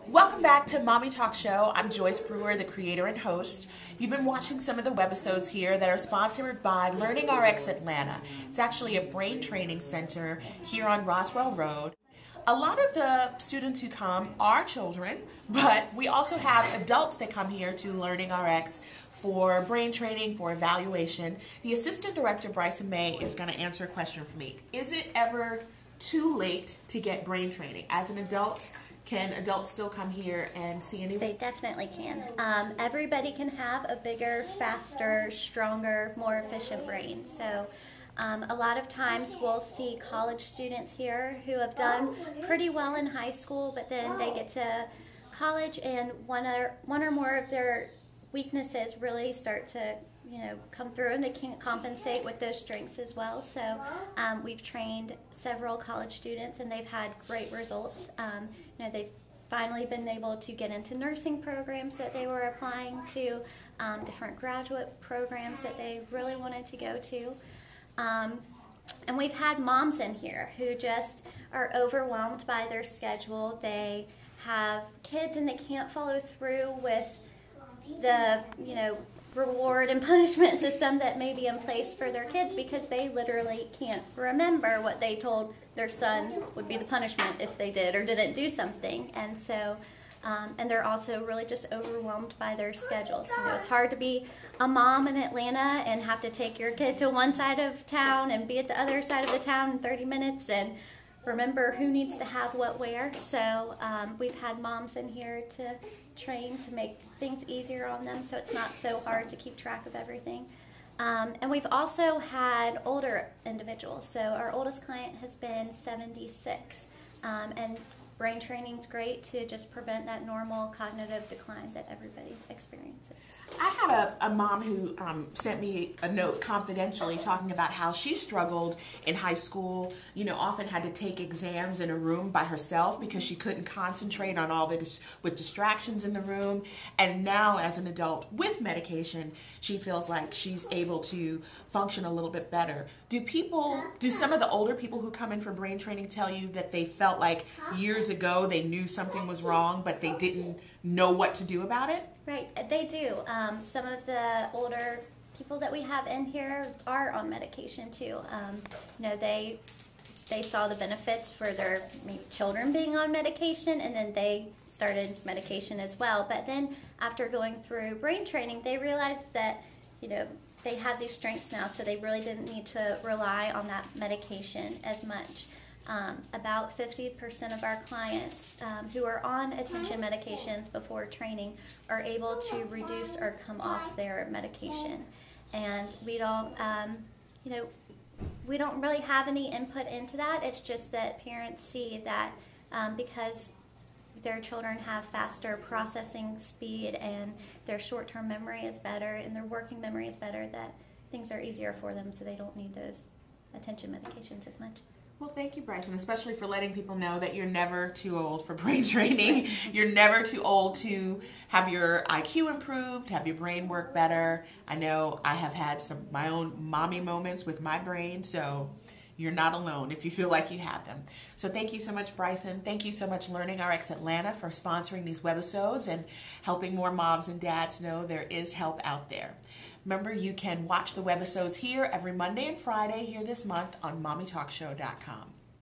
Welcome back to Mommy Talk Show. I'm Joyce Brewer, the creator and host. You've been watching some of the webisodes here that are sponsored by Learning RX Atlanta. It's actually a brain training center here on Roswell Road. A lot of the students who come are children, but we also have adults that come here to Learning RX for brain training, for evaluation. The assistant director, Bryson May, is going to answer a question for me. Is it ever too late to get brain training? As an adult, can adults still come here and see any? They definitely can. Everybody can have a bigger, faster, stronger, more efficient brain. So a lot of times we'll see college students here who have done pretty well in high school, but then they get to college and one or more of their weaknesses really start to come through, and they can't compensate with those strengths as well. So we've trained several college students and they've had great results. They've finally been able to get into nursing programs that they were applying to, different graduate programs that they really wanted to go to. And we've had moms in here who just are overwhelmed by their schedule. They have kids and they can't follow through with the reward and punishment system that may be in place for their kids, because they literally can't remember what they told their son would be the punishment if they did or didn't do something. And so and they're also really just overwhelmed by their schedules. It's hard to be a mom in Atlanta and have to take your kid to one side of town and be at the other side of the town in 30 minutes and remember who needs to have what where. So we've had moms in here to train to make things easier on them so it's not so hard to keep track of everything. And we've also had older individuals. So our oldest client has been 76. And brain training is great to just prevent that normal cognitive decline that everybody experiences. I had a mom who sent me a note confidentially talking about how she struggled in high school, often had to take exams in a room by herself because she couldn't concentrate on all with distractions in the room. And now as an adult with medication, she feels like she's able to function a little bit better. Do some of the older people who come in for brain training tell you that they felt like years ago they knew something was wrong, but they didn't know what to do about it? Right, they do. Some of the older people that we have in here are on medication too. They saw the benefits for their children being on medication, and then they started medication as well. But then after going through brain training, they realized that they had these strengths now, so they really didn't need to rely on that medication as much. About 50% of our clients who are on attention medications before training are able to reduce or come off their medication. And we don't really have any input into that. It's just that parents see that because their children have faster processing speed and their short-term memory is better and their working memory is better, that things are easier for them, so they don't need those attention medications as much. Well, thank you, Bryson, especially for letting people know that you're never too old for brain training. You're never too old to have your IQ improved, have your brain work better. I know I have had my own mommy moments with my brain, so you're not alone if you feel like you have them. So thank you so much, Bryson. Thank you so much, Learning RX Atlanta, for sponsoring these webisodes and helping more moms and dads know there is help out there. Remember, you can watch the webisodes here every Monday and Friday here this month on MommyTalkShow.com.